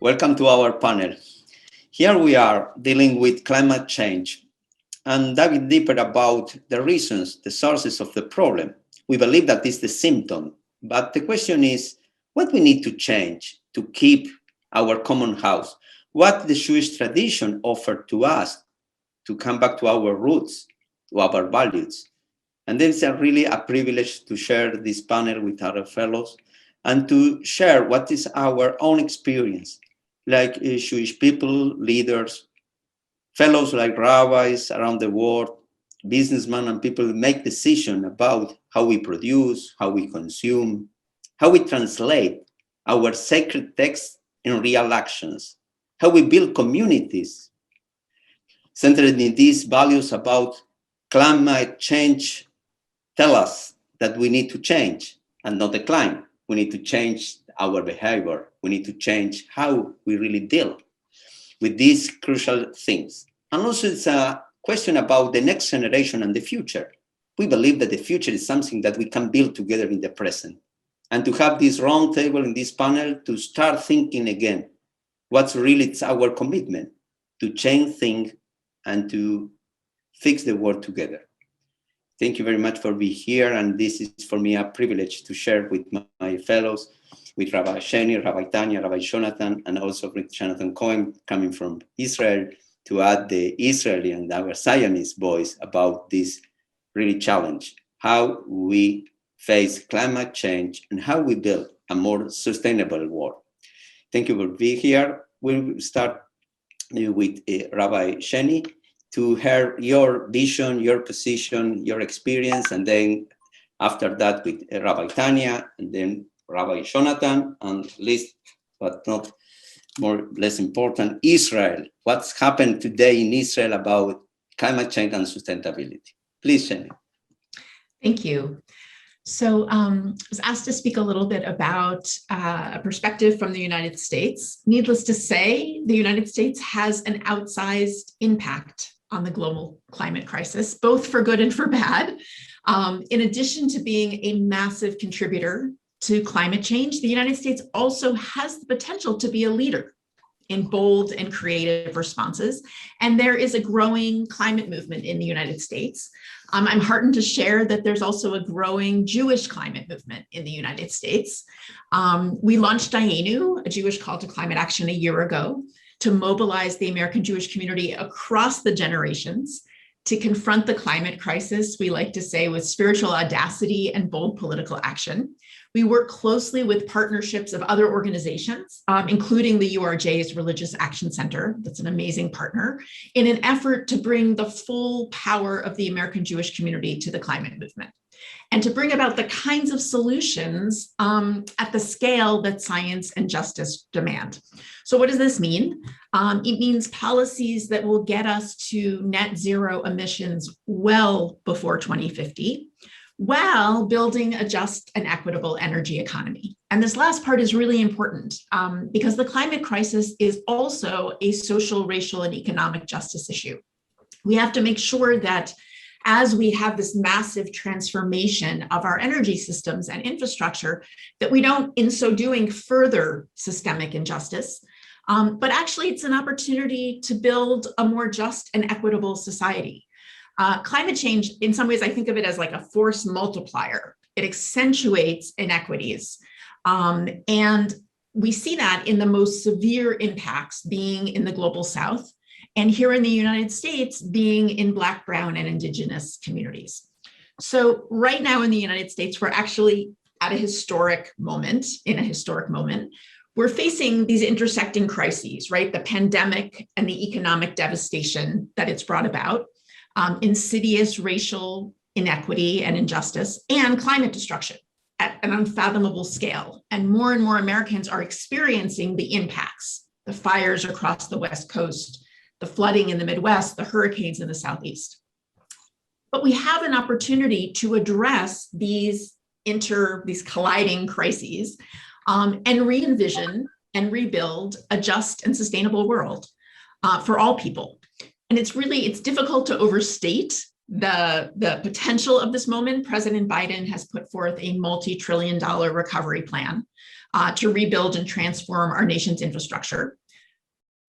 Welcome to our panel. Here we are dealing with climate change and diving deeper about the reasons, the sources of the problem. We believe that is the symptom, but the question is what we need to change to keep our common house, what the Jewish tradition offered to us to come back to our roots, to our values. And then it's really a privilege to share this panel with our fellows and to share what is our own experience, like Jewish people, leaders, fellows like rabbis around the world, businessmen and people make decisions about how we produce, how we consume, how we translate our sacred texts in real actions, how we build communities centered in these values about climate change. Tell us that we need to change and not decline. We need to change our behavior. We need to change how we really deal with these crucial things. And also it's a question about the next generation and the future. We believe that the future is something that we can build together in the present. And to have this round table in this panel to start thinking again, what's really our commitment to change things and to fix the world together. Thank you very much for being here. And this is for me a privilege to share with my fellows, with Rabbi Sheni, Rabbi Tanya, Rabbi Jonathan, and also with Jonathan Cohen coming from Israel to add the Israeli and our Zionist voice about this really challenge, how we face climate change and how we build a more sustainable world. Thank you for being here. We'll start with Rabbi Sheni to hear your vision, your position, your experience, and then after that with Rabbi Tanya, and then Rabbi Jonathan, and least but not less important, Israel. What's happened today in Israel about climate change and sustainability? Please, Sheni. Thank you. So I was asked to speak a little bit about a perspective from the United States. Needless to say, the United States has an outsized impact on the global climate crisis, both for good and for bad. In addition to being a massive contributor to climate change, the United States also has the potential to be a leader in bold and creative responses. And there is a growing climate movement in the United States. I'm heartened to share that there's also a growing Jewish climate movement in the United States. We launched Emanu, a Jewish call to climate action, a year ago to mobilize the American Jewish community across the generations to confront the climate crisis, we like to say, with spiritual audacity and bold political action. We work closely with partnerships of other organizations, including the URJ's Religious Action Center, that's an amazing partner, in an effort to bring the full power of the American Jewish community to the climate movement, and to bring about the kinds of solutions at the scale that science and justice demand. So what does this mean? It means policies that will get us to net zero emissions well before 2050, while building a just and equitable energy economy. And this last part is really important because the climate crisis is also a social, racial, and economic justice issue. We have to make sure that as we have this massive transformation of our energy systems and infrastructure, that we don't, in so doing, further systemic injustice, but actually it's an opportunity to build a more just and equitable society. Climate change, in some ways, I think of it as like a force multiplier. It accentuates inequities. And we see that in the most severe impacts being in the global South, and here in the United States being in Black, Brown, and Indigenous communities. So right now in the United States, we're actually at a historic moment, We're facing these intersecting crises, right? The pandemic and the economic devastation that it's brought about, insidious racial inequity and injustice, and climate destruction at an unfathomable scale. And more Americans are experiencing the impacts, the fires across the West Coast, the flooding in the Midwest, the hurricanes in the Southeast. But we have an opportunity to address these colliding crises and re-envision and rebuild a just and sustainable world for all people. And it's difficult to overstate the potential of this moment, President Biden has put forth a multi-trillion-dollar recovery plan to rebuild and transform our nation's infrastructure.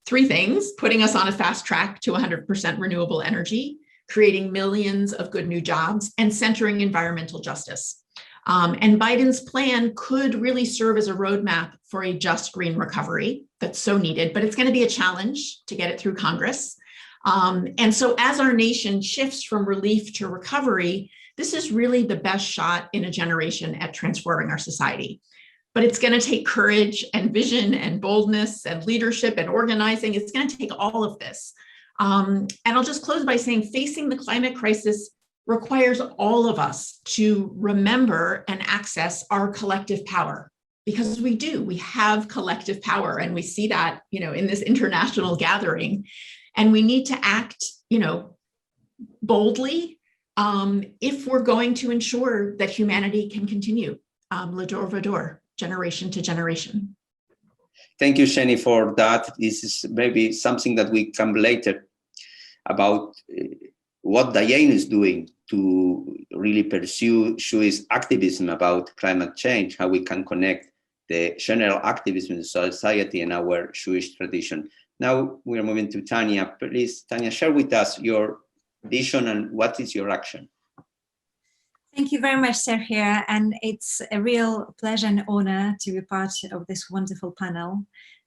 3 things: putting us on a fast track to 100% renewable energy, creating millions of good new jobs, and centering environmental justice. And Biden's plan could really serve as a roadmap for a just green recovery that's so needed, but it's going to be a challenge to get it through Congress. And so as our nation shifts from relief to recovery, this is really the best shot in a generation at transforming our society. But it's going to take courage and vision and boldness and leadership and organizing. It's going to take all of this. And I'll just close by saying facing the climate crisis requires all of us to remember and access our collective power, because we have collective power, and we see that, in this international gathering, and we need to act, boldly if we're going to ensure that humanity can continue, l'dor v'dor, generation to generation. Thank you, Shani, for that. This is maybe something that we come later about what Diane is doing to really pursue Jewish activism about climate change, how we can connect the general activism in society and our Jewish tradition. Now we are moving to Tanya. Please, Tanya, share with us your vision and what is your action. Thank you very much, Sergio, and it's a real pleasure and honor to be part of this wonderful panel.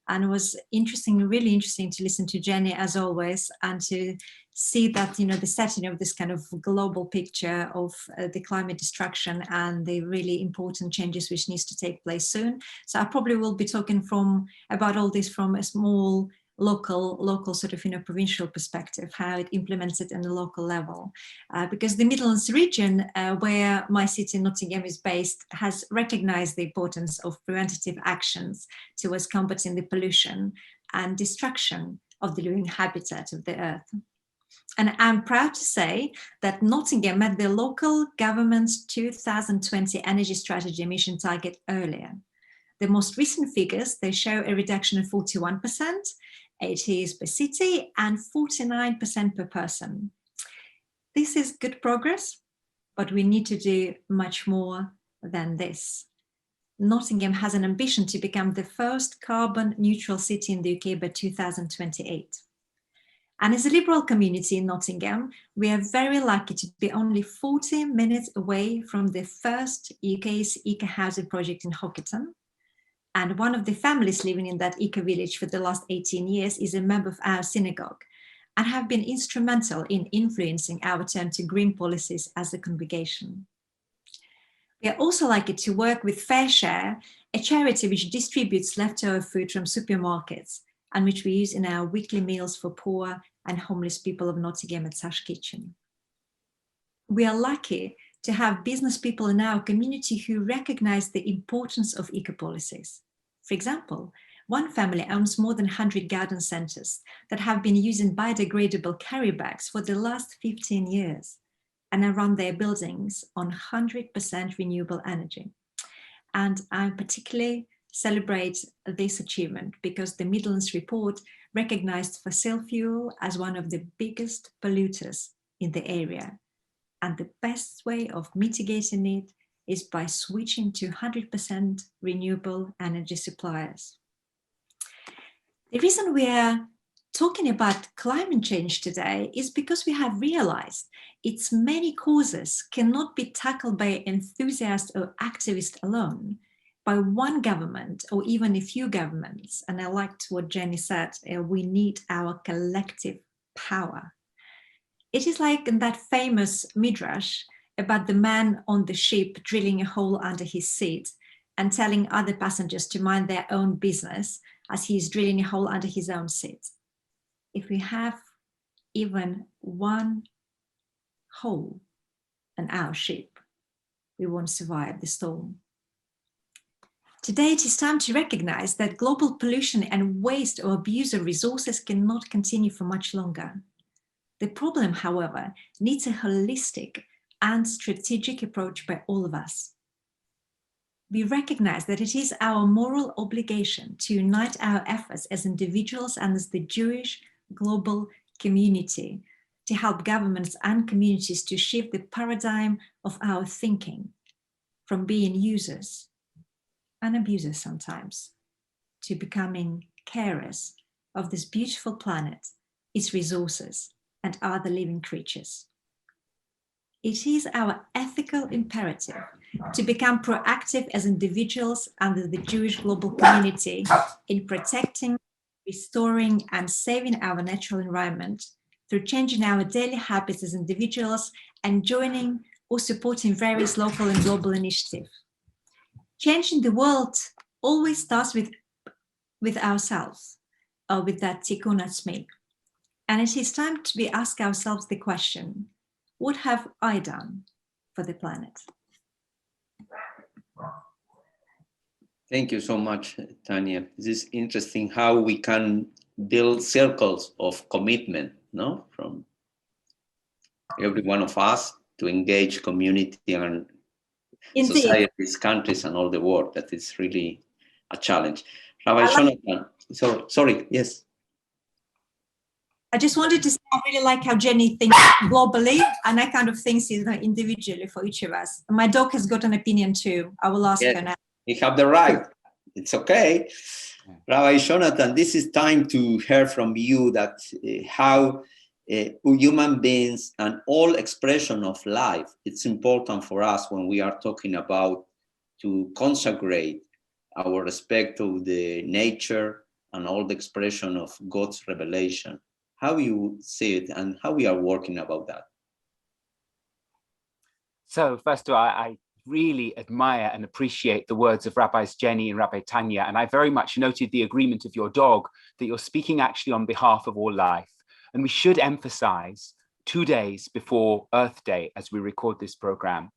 And it was really interesting to listen to Jenny, as always, and to see that, the setting of this kind of global picture of the climate destruction and the really important changes which needs to take place soon. So I probably will be talking about all this from a small local sort of, provincial perspective, how it implements it in the local level. Because the Midlands region, where my city Nottingham is based, has recognized the importance of preventative actions towards combating the pollution and destruction of the living habitat of the earth. And I'm proud to say that Nottingham met the local government's 2020 energy strategy emission target earlier. The most recent figures, they show a reduction of 41%, 80% per city, and 49% per person. This is good progress, but we need to do much more than this. Nottingham has an ambition to become the first carbon neutral city in the UK by 2028. And as a liberal community in Nottingham, we are very lucky to be only 40 minutes away from the first UK's eco-housing project in Hockerton. And one of the families living in that eco-village for the last 18 years is a member of our synagogue and have been instrumental in influencing our turn to green policies as a congregation. We are also lucky to work with Fair Share, a charity which distributes leftover food from supermarkets and which we use in our weekly meals for poor and homeless people of Nottingham at Sash Kitchen. We are lucky to have business people in our community who recognize the importance of eco-policies. For example, one family owns more than 100 garden centers that have been using biodegradable carry bags for the last 15 years and run their buildings on 100% renewable energy. And I particularly celebrate this achievement because the Midlands report recognized fossil fuel as one of the biggest polluters in the area. And the best way of mitigating it is by switching to 100% renewable energy suppliers. The reason we are talking about climate change today is because we have realized its many causes cannot be tackled by enthusiasts or activists alone, by one government or even a few governments. And I liked what Jenny said, we need our collective power. It is like in that famous Midrash about the man on the ship drilling a hole under his seat and telling other passengers to mind their own business as he is drilling a hole under his own seat. If we have even one hole in our ship, we won't survive the storm. Today, it is time to recognize that global pollution and waste or abuse of resources cannot continue for much longer. The problem, however, needs a holistic and strategic approach by all of us. We recognize that it is our moral obligation to unite our efforts as individuals and as the Jewish global community to help governments and communities to shift the paradigm of our thinking from being users and abusers sometimes to becoming carers of this beautiful planet, its resources, and other living creatures. It is our ethical imperative to become proactive as individuals under the Jewish global community in protecting, restoring, and saving our natural environment through changing our daily habits as individuals and joining or supporting various local and global initiatives. Changing the world always starts with ourselves, or with that tikkun atzmi. And it is time to ask ourselves the question, what have I done for the planet? Thank you so much, Tanya. This is interesting how we can build circles of commitment, no, from every one of us to engage community and Indeed. societies, countries, and all the world. That is really a challenge. Rabbi Jonathan, sorry, yes. I just wanted to say I really like how Jenny thinks globally, and I kind of think individually for each of us. My dog has got an opinion too. I will ask her now. You have the right. It's okay. Rabbi Jonathan, this is time to hear from you that how human beings and all expression of life, it's important for us when we are talking about to consecrate our respect to the nature and all the expression of God's revelation. How you see it and how we are working about that? So first of all, I really admire and appreciate the words of Rabbis Jenny and Rabbi Tanya, and I very much noted the agreement of your dog that you're speaking actually on behalf of all life. And we should emphasize 2 days before Earth Day, as we record this program,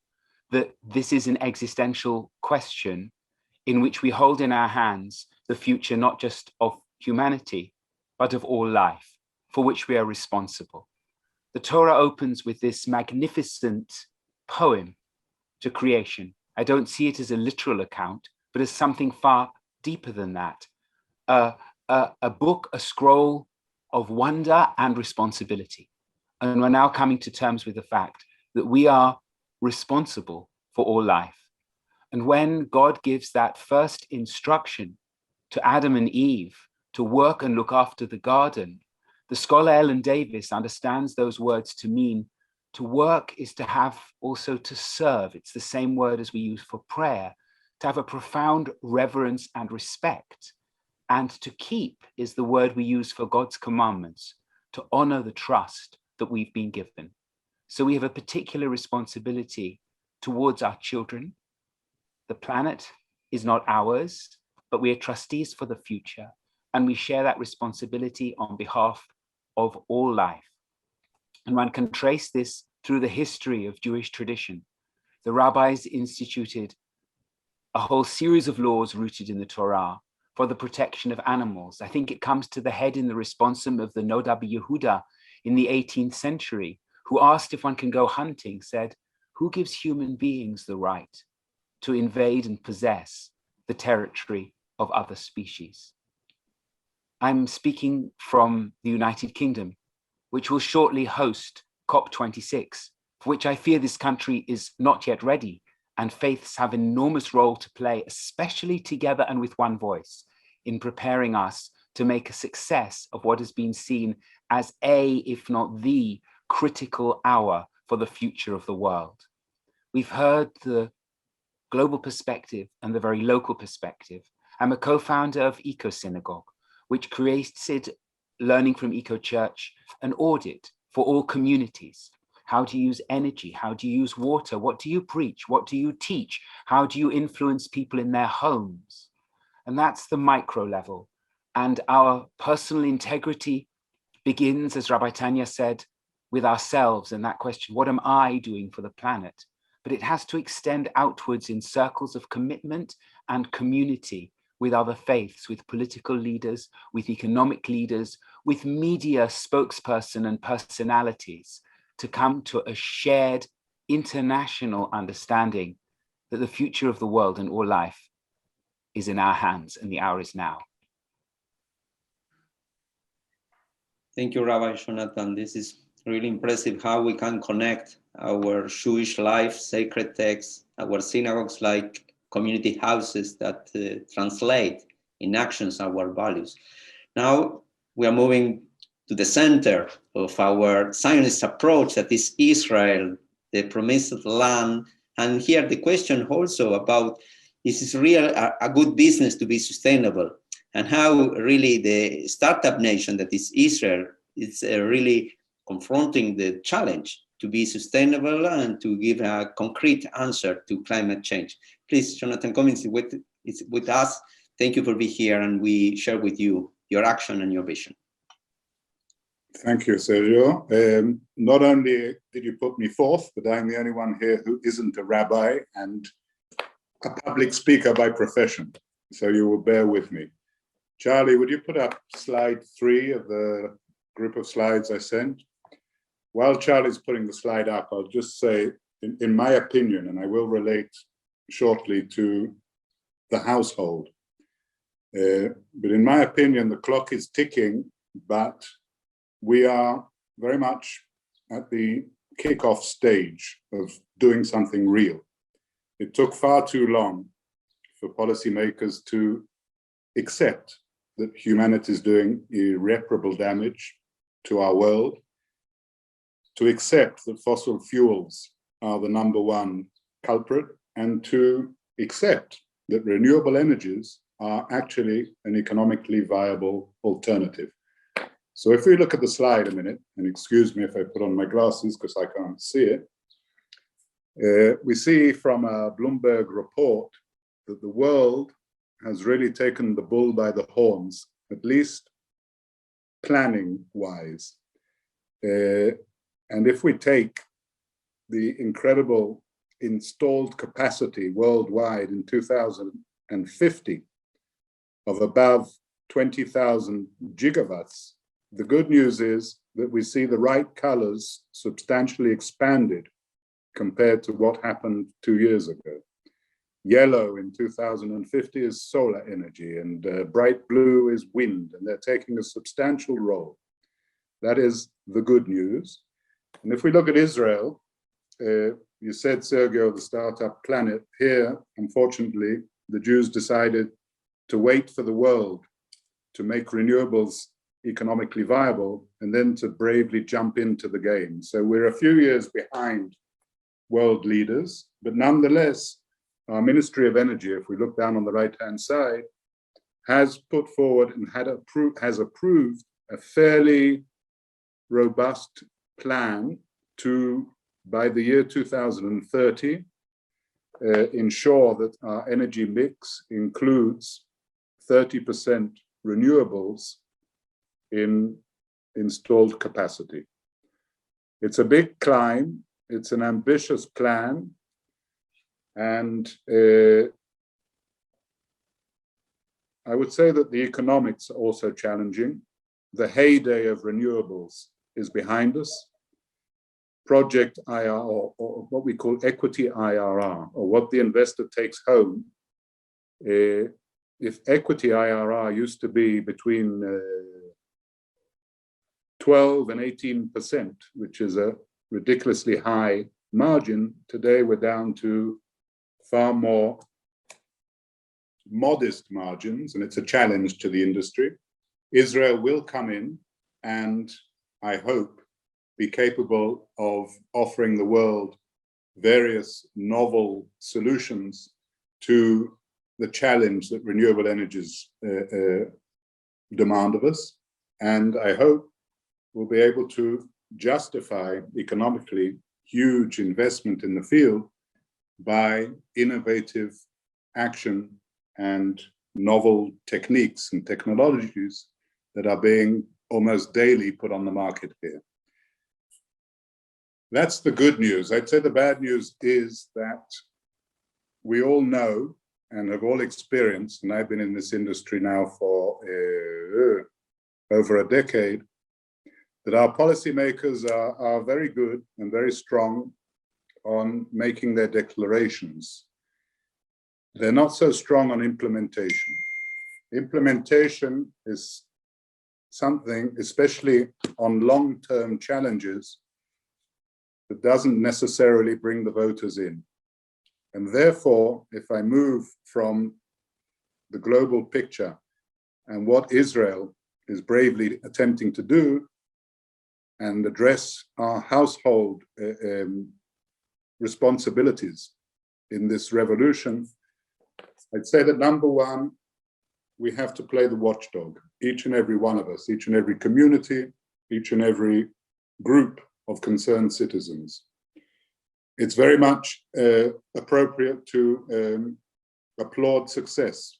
that this is an existential question in which we hold in our hands the future not just of humanity, but of all life, for which we are responsible. The Torah opens with this magnificent poem to creation. I don't see it as a literal account, but as something far deeper than that. A book, a scroll of wonder and responsibility. And we're now coming to terms with the fact that we are responsible for all life. And when God gives that first instruction to Adam and Eve to work and look after the garden, the scholar Ellen Davis understands those words to mean to work is to have also to serve. It's the same word as we use for prayer, to have a profound reverence and respect. And to keep is the word we use for God's commandments, to honor the trust that we've been given. So we have a particular responsibility towards our children. The planet is not ours, but we are trustees for the future. And we share that responsibility on behalf of all life. And one can trace this through the history of Jewish tradition. The rabbis instituted a whole series of laws rooted in the Torah for the protection of animals. I think it comes to the head in the responsum of the Nodab Yehuda in the 18th century, who asked if one can go hunting, said, who gives human beings the right to invade and possess the territory of other species? I'm speaking from the United Kingdom, which will shortly host COP26, for which I fear this country is not yet ready, and faiths have an enormous role to play, especially together and with one voice, in preparing us to make a success of what has been seen as if not the, critical hour for the future of the world. We've heard the global perspective and the very local perspective. I'm a co-founder of Eco Synagogue, which created, learning from Eco Church, an audit for all communities. How to use energy, how do you use water, what do you preach, what do you teach, how do you influence people in their homes? And that's the micro level. And our personal integrity begins, as Rabbi Tanya said, with ourselves and that question, what am I doing for the planet? But it has to extend outwards in circles of commitment and community with other faiths, with political leaders, with economic leaders, with media spokesperson and personalities, to come to a shared international understanding that the future of the world and all life is in our hands and the hour is now. Thank you, Rabbi Jonathan. This is Really impressive how we can connect our Jewish life, sacred texts, our synagogues like community houses that translate in actions our values. Now we are moving to the center of our Zionist approach, that is Israel, the promised land. And here the question also about, is this real a good business to be sustainable? And how really the startup nation that is Israel is really confronting the challenge to be sustainable and to give a concrete answer to climate change. Please, Jonathan Cummins is with us. Thank you for being here, and we share with you your action and your vision. Thank you, Sergio. Not only did you put me forth, but I'm the only one here who isn't a rabbi and a public speaker by profession, so you will bear with me. Charlie, would you put up slide 3 of the group of slides I sent? While Charlie's putting the slide up, I'll just say, in my opinion, and I will relate shortly to the household, but in my opinion, the clock is ticking, but we are very much at the kickoff stage of doing something real. It took far too long for policymakers to accept that humanity is doing irreparable damage to our world, to accept that fossil fuels are the #1 culprit, and to accept that renewable energies are actually an economically viable alternative. So if we look at the slide a minute, and excuse me if I put on my glasses because I can't see it, we see from a Bloomberg report that the world has really taken the bull by the horns, at least planning-wise. And if we take the incredible installed capacity worldwide in 2050 of above 20,000 gigawatts, the good news is that we see the right colors substantially expanded compared to what happened 2 years ago. Yellow in 2050 is solar energy, and bright blue is wind, and they're taking a substantial role. That is the good news. And if we look at Israel, you said, Sergio, the startup planet. Here, unfortunately, the Jews decided to wait for the world to make renewables economically viable and then to bravely jump into the game. So we're a few years behind world leaders, but nonetheless, our Ministry of Energy, if we look down on the right-hand side, has put forward and has approved a fairly robust plan to, by the year 2030, ensure that our energy mix includes 30% renewables in installed capacity. It's a big climb, it's an ambitious plan, and I would say that the economics are also challenging. The heyday of renewables is behind us. Project IRR, or what we call equity IRR, or what the investor takes home. If equity IRR used to be between 12 and 18%, which is a ridiculously high margin, today we're down to far more modest margins, and it's a challenge to the industry. Israel will come in and, I hope, be capable of offering the world various novel solutions to the challenge that renewable energies demand of us. And I hope we'll be able to justify economically huge investment in the field by innovative action and novel techniques and technologies that are being almost daily put on the market here. That's the good news. I'd say the bad news is that we all know and have all experienced, and I've been in this industry now for over a decade, that our policymakers are very good and very strong on making their declarations. They're not so strong on implementation. Implementation is something, especially on long-term challenges, that doesn't necessarily bring the voters in. And therefore, if I move from the global picture and what Israel is bravely attempting to do and address our household responsibilities in this revolution, I'd say that number one, we have to play the watchdog, each and every one of us, each and every community, each and every group of concerned citizens. It's very much appropriate to applaud success.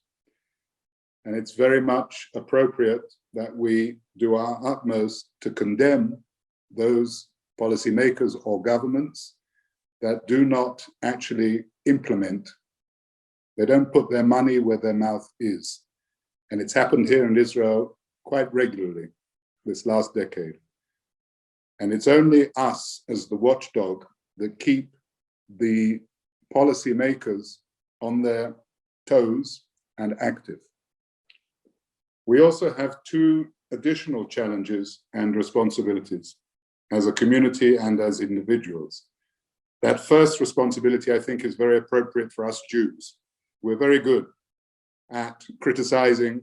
And it's very much appropriate that we do our utmost to condemn those policymakers or governments that do not actually implement. They don't put their money where their mouth is. And it's happened here in Israel quite regularly this last decade. And it's only us as the watchdog that keep the policymakers on their toes and active. We also have two additional challenges and responsibilities as a community and as individuals. That first responsibility, I think, is very appropriate for us Jews. We're very good at criticizing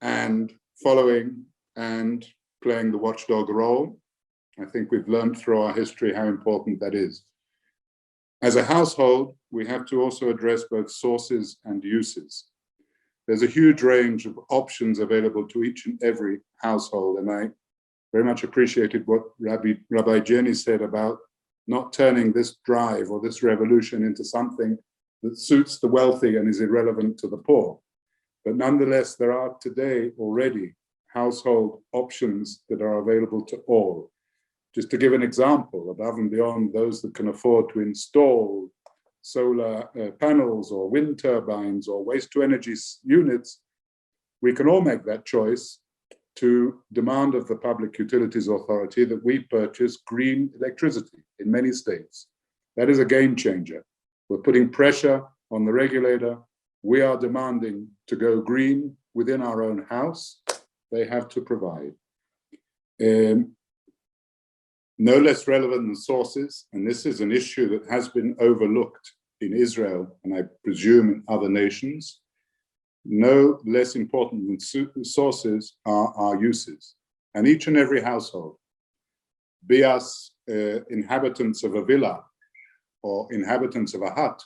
and following and playing the watchdog role. I think we've learned through our history how important that is. As a household, we have to also address both sources and uses. There's a huge range of options available to each and every household, and I very much appreciated what Rabbi Jenny said about not turning this drive or this revolution into something that suits the wealthy and is irrelevant to the poor. But nonetheless, there are today already household options that are available to all. Just to give an example, above and beyond those that can afford to install solar panels or wind turbines or waste-to-energy units, we can all make that choice to demand of the Public Utilities Authority that we purchase green electricity in many states. That is a game changer. We're putting pressure on the regulator. We are demanding to go green within our own house. They have to provide. No less relevant than sources, and this is an issue that has been overlooked in Israel, and I presume in other nations, no less important than sources are our uses. And each and every household, be us inhabitants of a villa or inhabitants of a hut,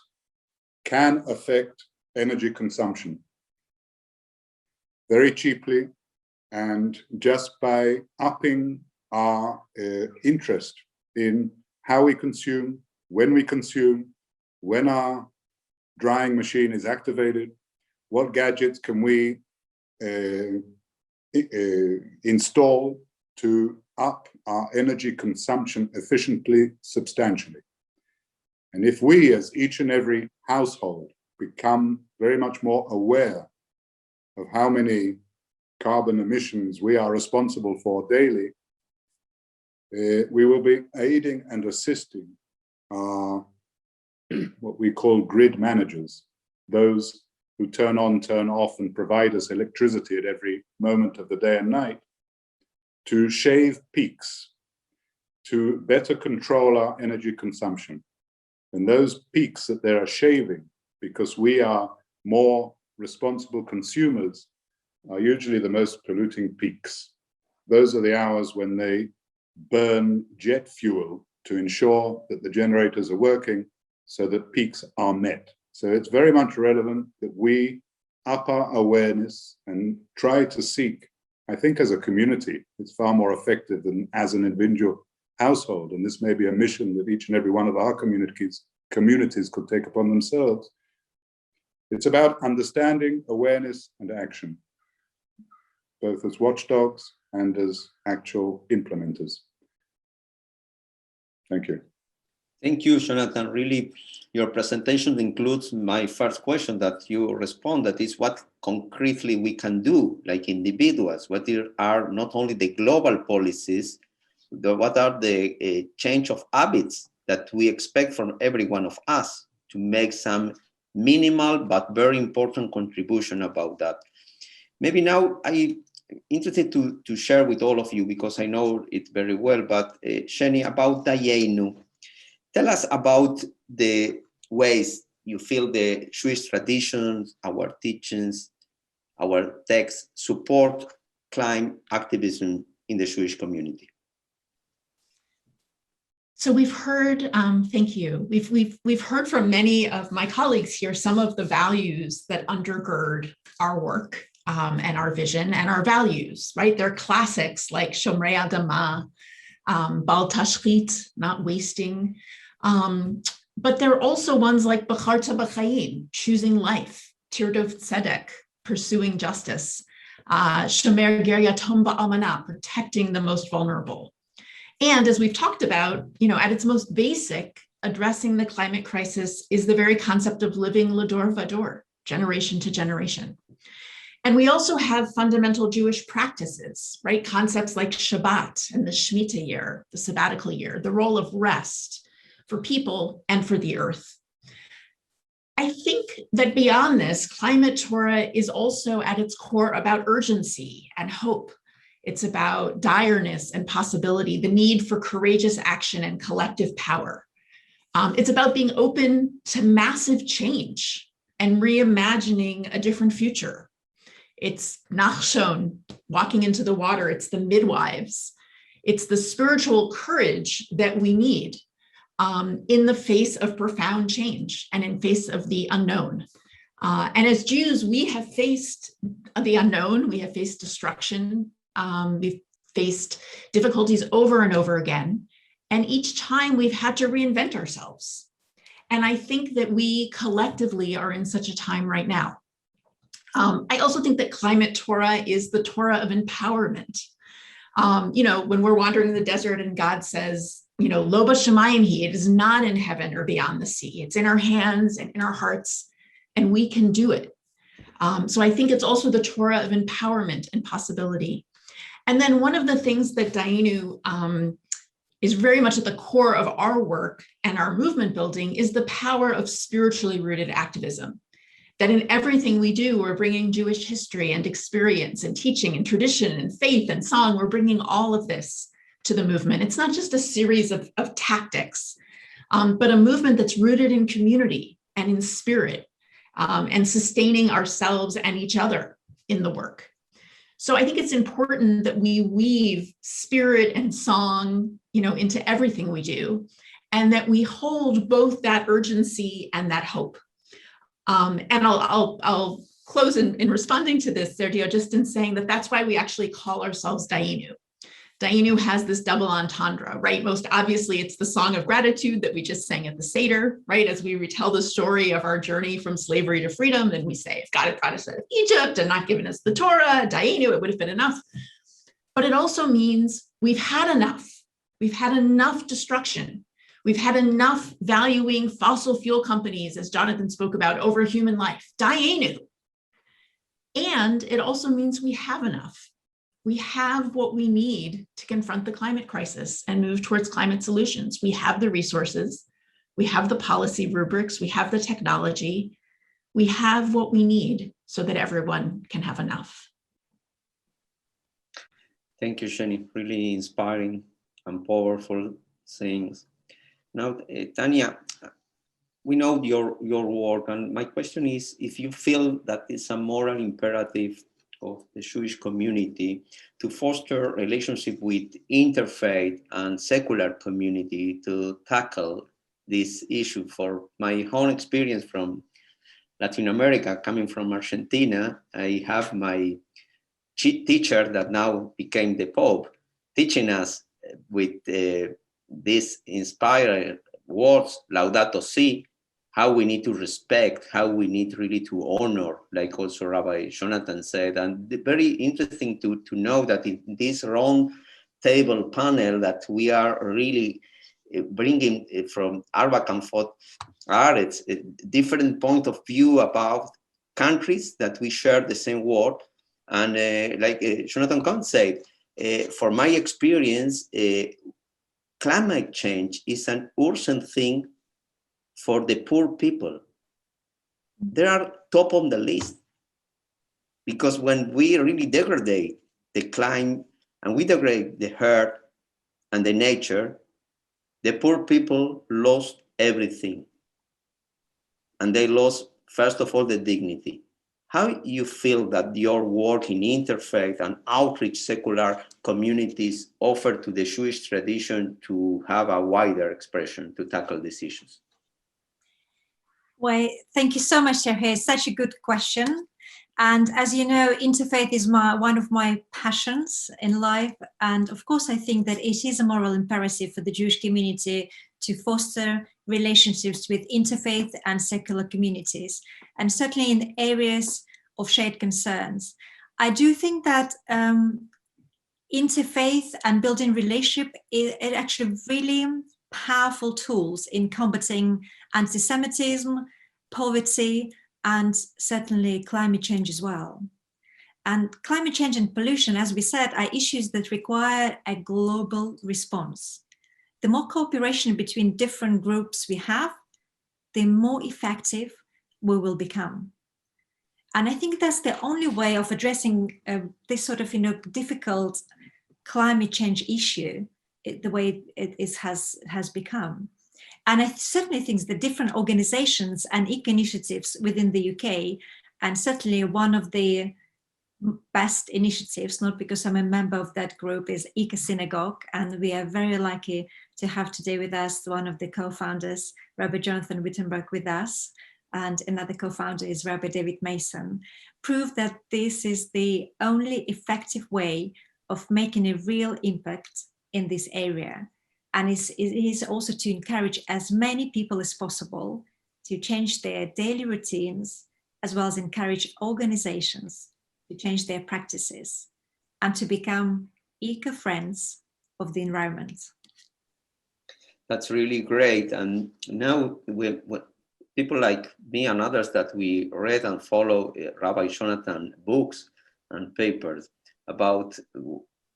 can affect energy consumption very cheaply, and just by upping our interest in how we consume, when our drying machine is activated, what gadgets can we install to up our energy consumption efficiently, substantially. And if we, as each and every household, become very much more aware of how many carbon emissions we are responsible for daily, we will be aiding and assisting our what we call grid managers, those who turn on, turn off, and provide us electricity at every moment of the day and night, to shave peaks, to better control our energy consumption. And those peaks that they are shaving, because we are more responsible consumers, are usually the most polluting peaks. Those are the hours when they burn jet fuel to ensure that the generators are working so that peaks are met. So it's very much relevant that we up our awareness and try to seek, I think as a community, it's far more effective than as an individual household. And this may be a mission that each and every one of our communities could take upon themselves. It's about understanding, awareness, and action, both as watchdogs and as actual implementers. Thank you. Thank you, Jonathan. Really, your presentation includes my first question that you respond, that is what concretely we can do, like individuals. What are not only the global policies, what are the change of habits that we expect from every one of us to make some minimal but very important contribution about that. Maybe now I'm interested to share with all of you, because I know it very well, but Sheni, about Dayenu. Tell us about the ways you feel the Jewish traditions, our teachings, our texts support climate activism in the Jewish community. So we've heard, thank you. We've heard from many of my colleagues here some of the values that undergird our work and our vision and our values, right? They're classics like Shomrei Adama, Bal Tashchit, not wasting. But there are also ones like B'charta B'chaim, choosing life, Tirdof Tzedek, pursuing justice, Shomer Ger Yatom Ba'almana, protecting the most vulnerable. And as we've talked about, at its most basic, addressing the climate crisis is the very concept of living Lador Vador, generation to generation. And we also have fundamental Jewish practices, right? Concepts like Shabbat and the Shemitah year, the sabbatical year, the role of rest for people and for the earth. I think that beyond this, climate Torah is also at its core about urgency and hope. It's about direness and possibility, the need for courageous action and collective power. It's about being open to massive change and reimagining a different future. It's Nachshon, walking into the water. It's the midwives. It's the spiritual courage that we need in the face of profound change and in face of the unknown. And as Jews, we have faced the unknown. We have faced destruction. We've faced difficulties over and over again. And each time we've had to reinvent ourselves. And I think that we collectively are in such a time right now. I also think that climate Torah is the Torah of empowerment. When we're wandering in the desert and God says, Lo b'shamayim hi, it is not in heaven or beyond the sea. It's in our hands and in our hearts, and we can do it. So I think it's also the Torah of empowerment and possibility. And then one of the things that Dayenu is very much at the core of our work and our movement building is the power of spiritually rooted activism. That in everything we do, we're bringing Jewish history and experience and teaching and tradition and faith and song. We're bringing all of this to the movement. It's not just a series of tactics, but a movement that's rooted in community and in spirit and sustaining ourselves and each other in the work. So I think it's important that we weave spirit and song, into everything we do, and that we hold both that urgency and that hope. And I'll close in responding to this, Sergio, just in saying that that's why we actually call ourselves Dayenu. Dayenu has this double entendre, right? Most obviously, it's the song of gratitude that we just sang at the Seder, right? As we retell the story of our journey from slavery to freedom, and we say, if God had brought us out of Egypt and not given us the Torah, Dayenu, it would have been enough. But it also means we've had enough. We've had enough destruction. We've had enough valuing fossil fuel companies, as Jonathan spoke about, over human life. Dayenu. And it also means we have enough. We have what we need to confront the climate crisis and move towards climate solutions. We have the resources. We have the policy rubrics. We have the technology. We have what we need so that everyone can have enough. Thank you, Shani. Really inspiring and powerful sayings. Now, Tanya, we know your work, and my question is if you feel that it's a moral imperative of the Jewish community to foster relationship with interfaith and secular community to tackle this issue. For my own experience from Latin America, coming from Argentina, I have my teacher that now became the Pope teaching us with these inspired words, Laudato Si, how we need to respect, how we need really to honor, like also Rabbi Jonathan said. And very interesting to know that in this round table panel that we are really bringing from Arba Kamfot Aretz, a different point of view about countries that we share the same word. And like Jonathan Cohn said, for my experience, climate change is an urgent thing for the poor people. They are top on the list, because when we really degrade the climate and we degrade the earth and the nature, The poor people lost everything. And they lost, first of all, the dignity. How you feel that your work in interfaith and outreach secular communities offer to the Jewish tradition to have a wider expression to tackle these issues? Well, thank you so much, Sergio. It's such a good question. And as you know, interfaith is one of my passions in life. And of course, I think that it is a moral imperative for the Jewish community to foster relationships with interfaith and secular communities, and certainly in areas of shared concerns. I do think that interfaith and building relationship is actually really powerful tools in combating anti-Semitism, poverty, and certainly climate change as well. And climate change and pollution, as we said, are issues that require a global response. The more cooperation between different groups we have, the more effective we will become. And I think that's the only way of addressing this sort of, difficult climate change issue, the way it has become. And I certainly think that different organizations and eco-initiatives within the UK, and certainly one of the best initiatives, not because I'm a member of that group, is Eco Synagogue. And we are very lucky to have today with us one of the co-founders, Rabbi Jonathan Wittenberg, with us. And another co-founder is Rabbi David Mason, prove that this is the only effective way of making a real impact in this area. And it is also to encourage as many people as possible to change their daily routines, as well as encourage organizations to change their practices and to become eco-friends of the environment. That's really great. And now people like me and others that we read and follow Rabbi Jonathan books and papers about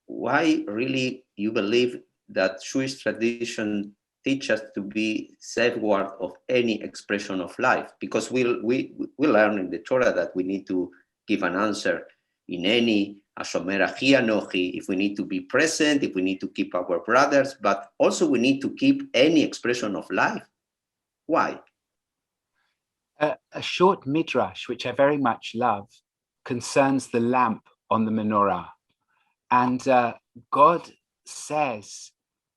why really you believe that Jewish tradition teaches us to be safeguard of any expression of life, because we learn in the Torah that we need to give an answer in any Ashomer Achi Anochi, if we need to be present, if we need to keep our brothers, but also we need to keep any expression of life. Why? A short Midrash, which I very much love, concerns the lamp on the menorah. And God says,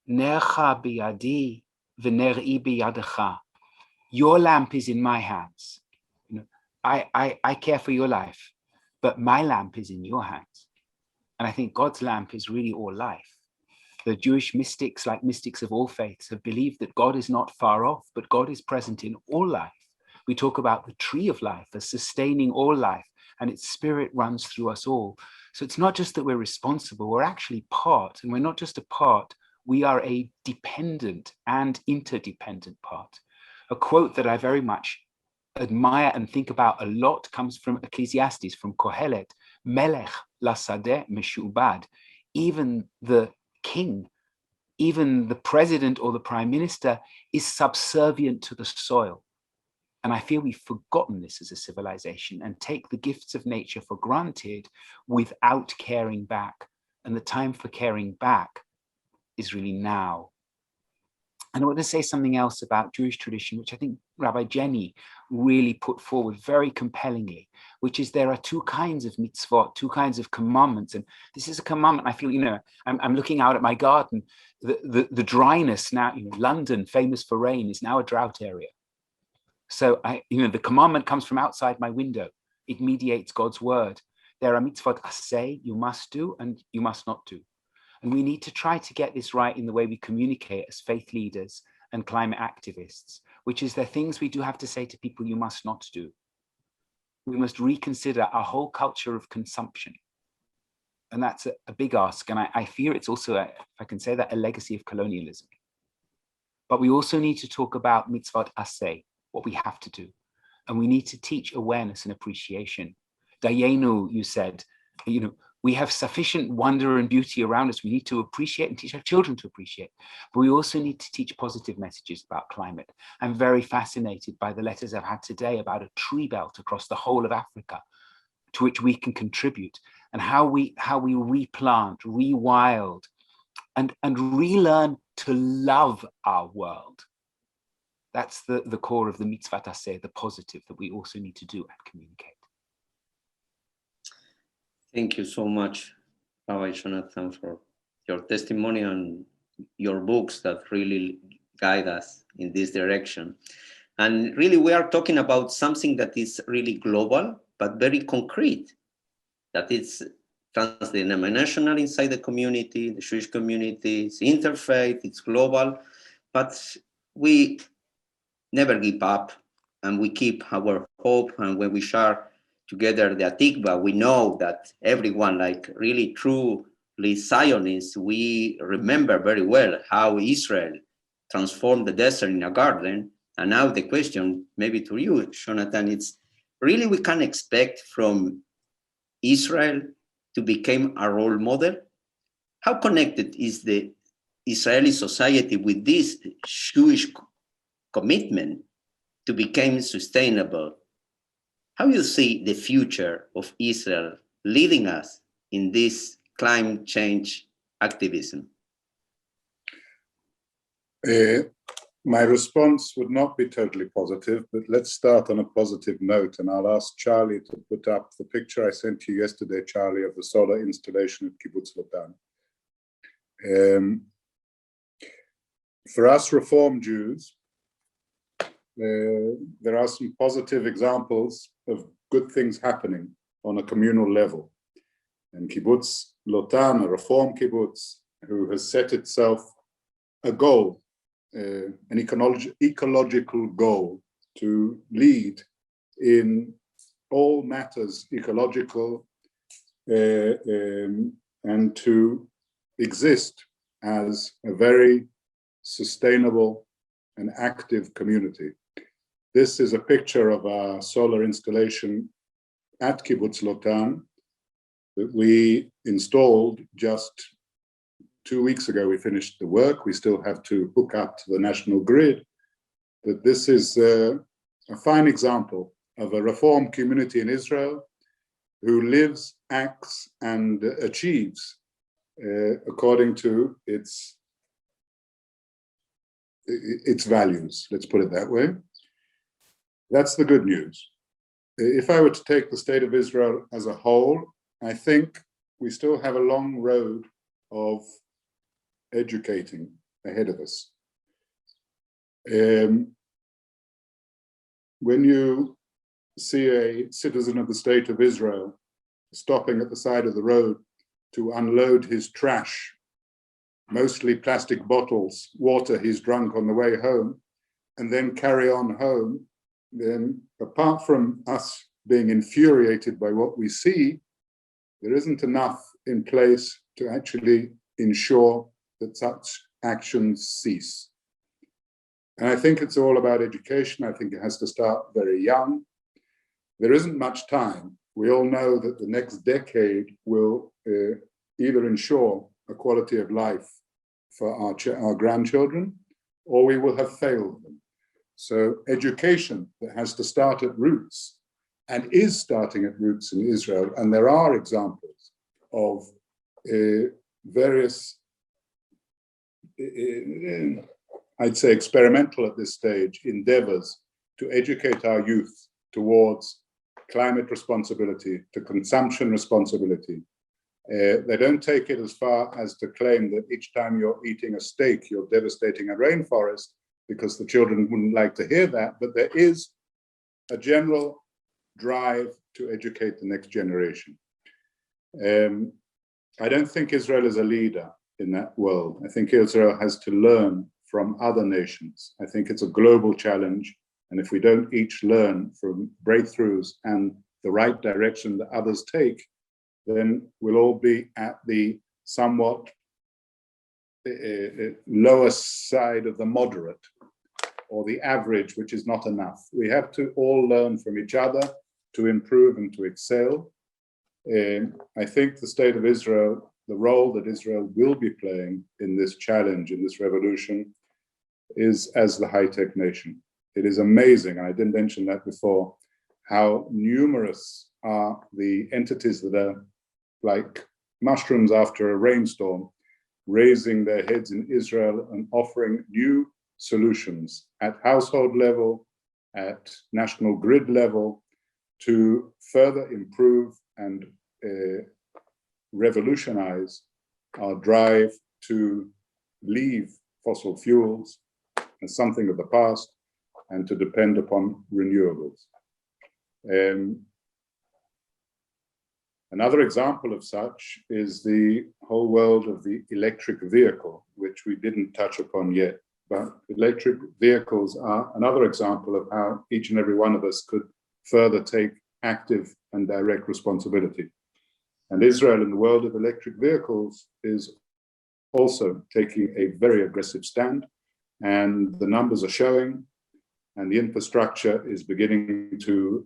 Nercha biyadi v'ner'i biyadecha. Your lamp is in my hands. I care for your life, but my lamp is in your hands. And I think God's lamp is really all life. The Jewish mystics, like mystics of all faiths, have believed that God is not far off, but God is present in all life. We talk about the tree of life as sustaining all life, and its spirit runs through us all. So it's not just that we're responsible, we're actually part, and we're not just a part, we are a dependent and interdependent part. A quote that I very much admire and think about a lot comes from Ecclesiastes, from Kohelet, Melech lasadeh meshubad. Even the king, even the president or the prime minister is subservient to the soil. And I feel we've forgotten this as a civilization and take the gifts of nature for granted without caring back. And the time for caring back is really now. And I want to say something else about Jewish tradition, which I think Rabbi Jenny really put forward very compellingly, which is there are two kinds of mitzvot, two kinds of commandments. And this is a commandment, I feel, I'm looking out at my garden, the dryness now, London, famous for rain, is now a drought area. So the commandment comes from outside my window. It mediates God's word. There are mitzvot aseh, you must do, and you must not do. And we need to try to get this right in the way we communicate as faith leaders and climate activists, which is there are things we do have to say to people you must not do. We must reconsider our whole culture of consumption. And that's a big ask. And I fear it's also, if I can say that, a legacy of colonialism. But we also need to talk about mitzvot aseh, what we have to do. And we need to teach awareness and appreciation. Dayenu, you said, we have sufficient wonder and beauty around us. We need to appreciate and teach our children to appreciate. But we also need to teach positive messages about climate. I'm very fascinated by the letters I've had today about a tree belt across the whole of Africa to which we can contribute, and how we replant, rewild, and relearn to love our world. That's the core of the mitzvah taseh, the positive that we also need to do and communicate. Thank you so much, Rabbi Jonathan, for your testimony and your books that really guide us in this direction. And really, we are talking about something that is really global, but very concrete, that it's transdenominational inside the community, the Jewish community, it's interfaith, it's global, but we never give up and we keep our hope. And when we share together the Atikva, we know that everyone, like really truly Zionists, we remember very well how Israel transformed the desert in a garden. And now the question, maybe to you, Jonathan, it's really we can expect from Israel to become a role model. How connected is the Israeli society with this Jewish commitment to become sustainable? How do you see the future of Israel leading us in this climate change activism? My response would not be totally positive, but let's start on a positive note. And I'll ask Charlie to put up the picture I sent you yesterday, Charlie, of the solar installation at Kibbutz Lotan. For us Reform Jews, there are some positive examples of good things happening on a communal level. And Kibbutz Lotan, a Reform kibbutz, who has set itself a goal, an ecological goal to lead in all matters ecological and to exist as a very sustainable and active community. This is a picture of our solar installation at Kibbutz Lotan that we installed just 2 weeks ago. We finished the work. We still have to hook up to the national grid. But this is a fine example of a Reform community in Israel who lives, acts, and achieves according to its values. Let's put it that way. That's the good news. If I were to take the state of Israel as a whole, I think we still have a long road of educating ahead of us. When you see a citizen of the state of Israel stopping at the side of the road to unload his trash, mostly plastic bottles, water he's drunk on the way home, and then carry on home, then apart from us being infuriated by what we see, there isn't enough in place to actually ensure that such actions cease. And I think it's all about education. I think it has to start very young. There isn't much time. We all know that the next decade will either ensure a quality of life for our grandchildren, or we will have failed them. So education that has to start at roots and is starting at roots in Israel. And there are examples of various, I'd say experimental at this stage, endeavors to educate our youth towards climate responsibility, to consumption responsibility. They don't take it as far as to claim that each time you're eating a steak, you're devastating a rainforest, because the children wouldn't like to hear that, but there is a general drive to educate the next generation. I don't think Israel is a leader in that world. I think Israel has to learn from other nations. I think it's a global challenge, and if we don't each learn from breakthroughs and the right direction that others take, then we'll all be at the somewhat lower side of the moderate, or the average, which is not enough. We have to all learn from each other to improve and to excel. I think the state of Israel, the role that Israel will be playing in this challenge, in this revolution, is as the high-tech nation. It is amazing, and I didn't mention that before, how numerous are the entities that are like mushrooms after a rainstorm, raising their heads in Israel and offering new solutions at household level, at national grid level, to further improve and revolutionize our drive to leave fossil fuels as something of the past and to depend upon renewables. Another example of such is the whole world of the electric vehicle, which we didn't touch upon yet. But electric vehicles are another example of how each and every one of us could further take active and direct responsibility. And Israel in the world of electric vehicles is also taking a very aggressive stand, and the numbers are showing, and the infrastructure is beginning to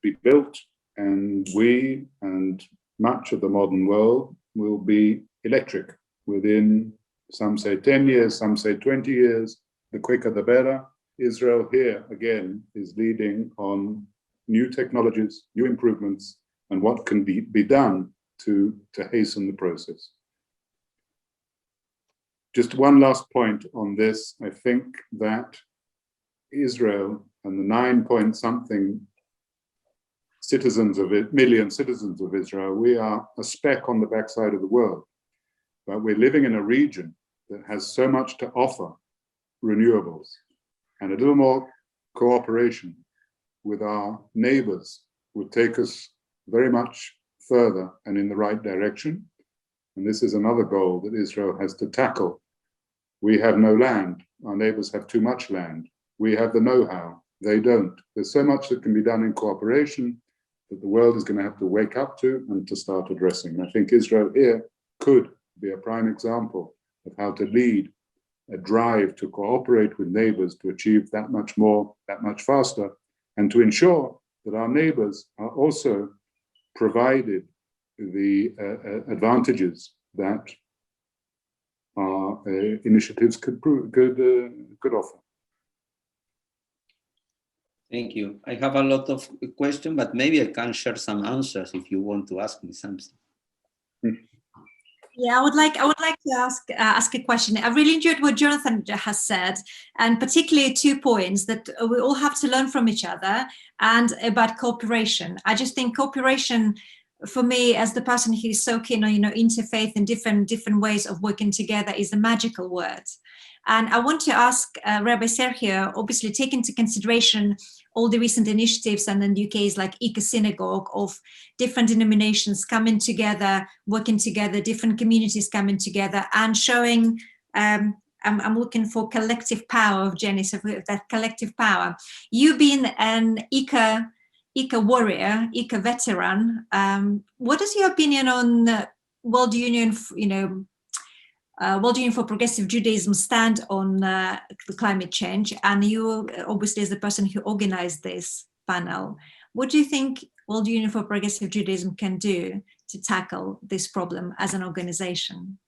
be built, and we and much of the modern world will be electric within, some say 10 years, some say 20 years, the quicker the better. Israel here again is leading on new technologies, new improvements, and what can be done to hasten the process. Just one last point on this. I think that Israel and the 9-point-something million citizens of Israel, we are a speck on the backside of the world. But we're living in a region that has so much to offer renewables, and a little more cooperation with our neighbors would take us very much further and in the right direction. And this is another goal that Israel has to tackle. We have no land. Our neighbors have too much land. We have the know-how. They don't. There's so much that can be done in cooperation that the world is going to have to wake up to and to start addressing. And I think Israel here could be a prime example of how to lead a drive to cooperate with neighbors to achieve that much more, that much faster, and to ensure that our neighbors are also provided the advantages that our initiatives could offer. Thank you. I have a lot of questions, but maybe I can share some answers if you want to ask me something. Yeah, I would like to ask a question. I really enjoyed what Jonathan has said, and particularly 2 points that we all have to learn from each other, and about cooperation. I just think cooperation, for me, as the person who is so keen on interfaith and different ways of working together, is a magical word. And I want to ask Rabbi Sergio, obviously take into consideration all the recent initiatives and in the UK's like eco-synagogue of different denominations coming together, working together, different communities coming together and showing, I'm looking for collective power of Jenny, so that collective power. You being an eco warrior, eco veteran, what is your opinion on World Union, World Union for Progressive Judaism stand on climate change? And you obviously as the person who organized this panel, what do you think World Union for Progressive Judaism can do to tackle this problem as an organization?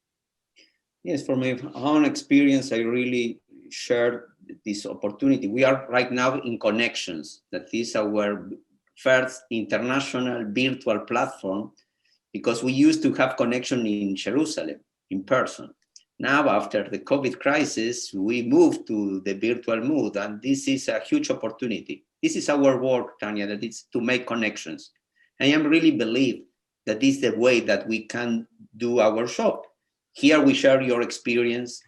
Yes, from my own experience, I really share this opportunity. We are right now in Connections, that is our first international virtual platform, because we used to have connection in Jerusalem, in person. Now, after the COVID crisis, we moved to the virtual mode, and this is a huge opportunity. This is our work, Tanya, that is to make connections. I am really believe that this is the way that we can do our job. Here we share your experience,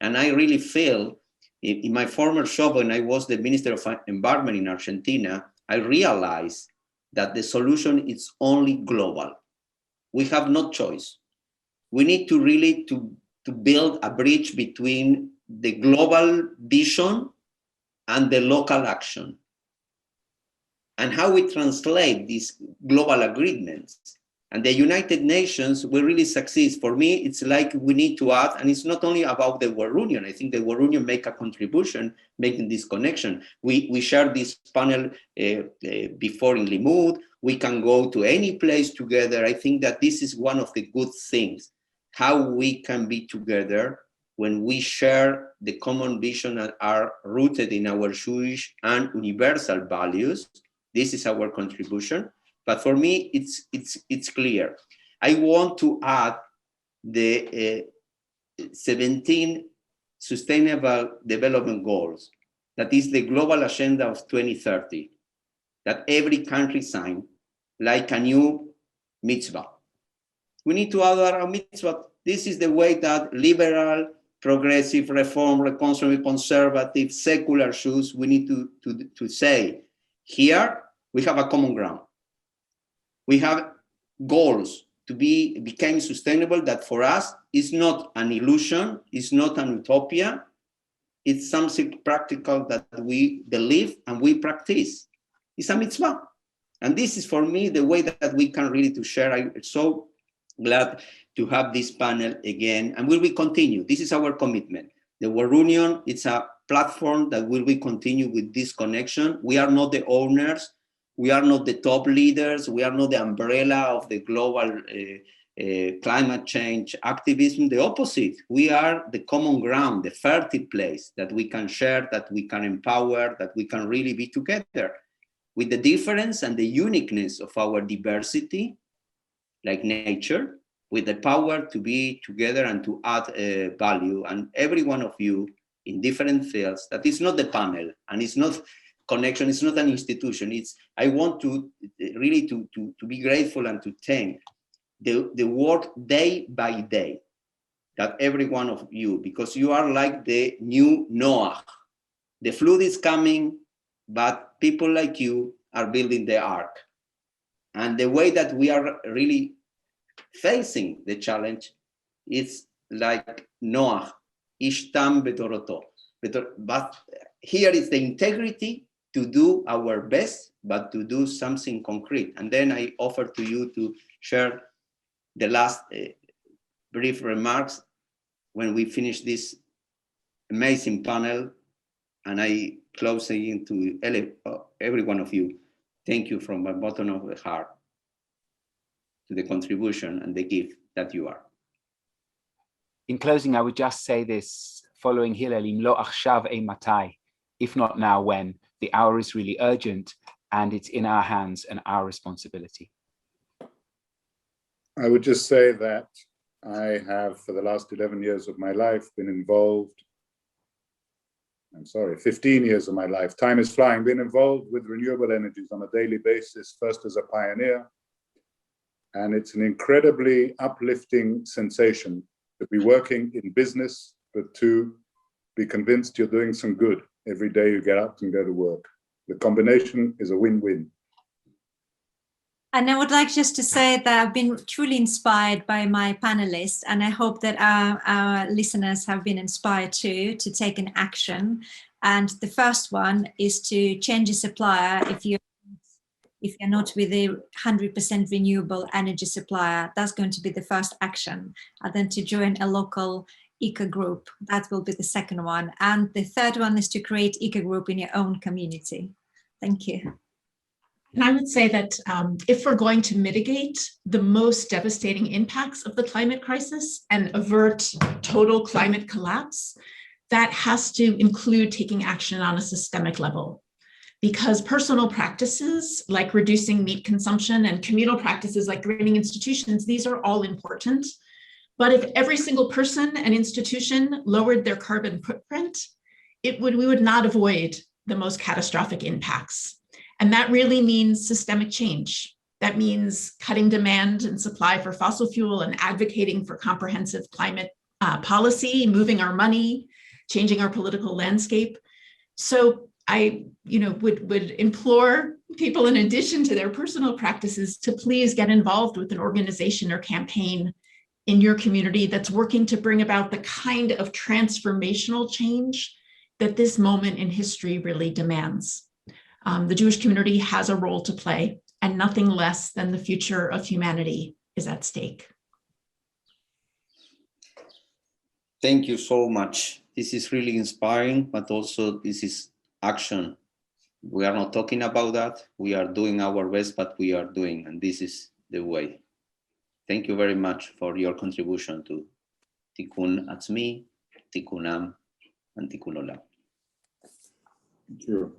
and I really feel in my former job when I was the Minister of Environment in Argentina, I realized that the solution is only global. We have no choice. We need to really to build a bridge between the global vision and the local action. And how we translate these global agreements. And the United Nations will really succeed. For me, it's like we need to add, and it's not only about the World Union. I think the World Union make a contribution making this connection. We shared this panel before in Limud. We can go to any place together. I think that this is one of the good things, how we can be together when we share the common vision that are rooted in our Jewish and universal values. This is our contribution. But for me, it's clear. I want to add the 17 Sustainable Development Goals. That is the global agenda of 2030, that every country signed, like a new mitzvah. We need to add our mitzvah. This is the way that liberal, progressive, reform, reconstructive, conservative, secular Jews, we need to say, here we have a common ground. We have goals to become sustainable that for us is not an illusion, it's not an utopia, it's something practical that we believe and we practice. It's a mitzvah. And this is for me the way that we can really to share. I'm so glad to have this panel again, and will we continue? This is our commitment. The World Union, it's a platform that will we continue with this connection. We are not the owners, we are not the top leaders, we are not the umbrella of the global climate change activism. The opposite, we are the common ground, the fertile place that we can share, that we can empower, that we can really be together with the difference and the uniqueness of our diversity, like nature, with the power to be together and to add value. And every one of you in different fields, that is not the panel, and it's not connection, it's not an institution. It's, I want to really to be grateful and to thank the work day by day, that every one of you, because you are like the new Noah. The flood is coming, but people like you are building the ark. And the way that we are really facing the challenge is like Noah, Ishtam Betoroto. But here is the integrity to do our best, but to do something concrete. And then I offer to you to share the last brief remarks when we finish this amazing panel. And I close again to every one of you. Thank you from the bottom of the heart to the contribution and the gift that you are. In closing, I would just say this, following Hillel, Im lo achshav ein matai, if not now, when? The hour is really urgent, and it's in our hands and our responsibility. I would just say that I have, for the last 11 years of my life, been involved, 15 years of my life, time is flying, been involved with renewable energies on a daily basis, first as a pioneer. And it's an incredibly uplifting sensation to be working in business, but to be convinced you're doing some good every day you get up and go to work. The combination is a win-win. And I would like just to say that I've been truly inspired by my panelists, and I hope that our listeners have been inspired too, to take an action. And the first one is to change your supplier if you're not with a 100% renewable energy supplier. That's going to be the first action. And then to join a local eco group, that will be the second one. And the third one is to create eco group in your own community. Thank you. And I would say that if we're going to mitigate the most devastating impacts of the climate crisis and avert total climate collapse, that has to include taking action on a systemic level. Because personal practices like reducing meat consumption and communal practices like greening institutions, these are all important. But if every single person and institution lowered their carbon footprint, we would not avoid the most catastrophic impacts. And that really means systemic change. That means cutting demand and supply for fossil fuel and advocating for comprehensive climate policy, moving our money, changing our political landscape. So I would implore people, in addition to their personal practices, to please get involved with an organization or campaign in your community that's working to bring about the kind of transformational change that this moment in history really demands. The Jewish community has a role to play, and nothing less than the future of humanity is at stake. Thank you so much. This is really inspiring, but also this is action. We are not talking about that. We are doing our best, but we are doing, and this is the way. Thank you very much for your contribution to Tikkun Atzmi, Tikkun Am, and Tikkun Olam. Thank you.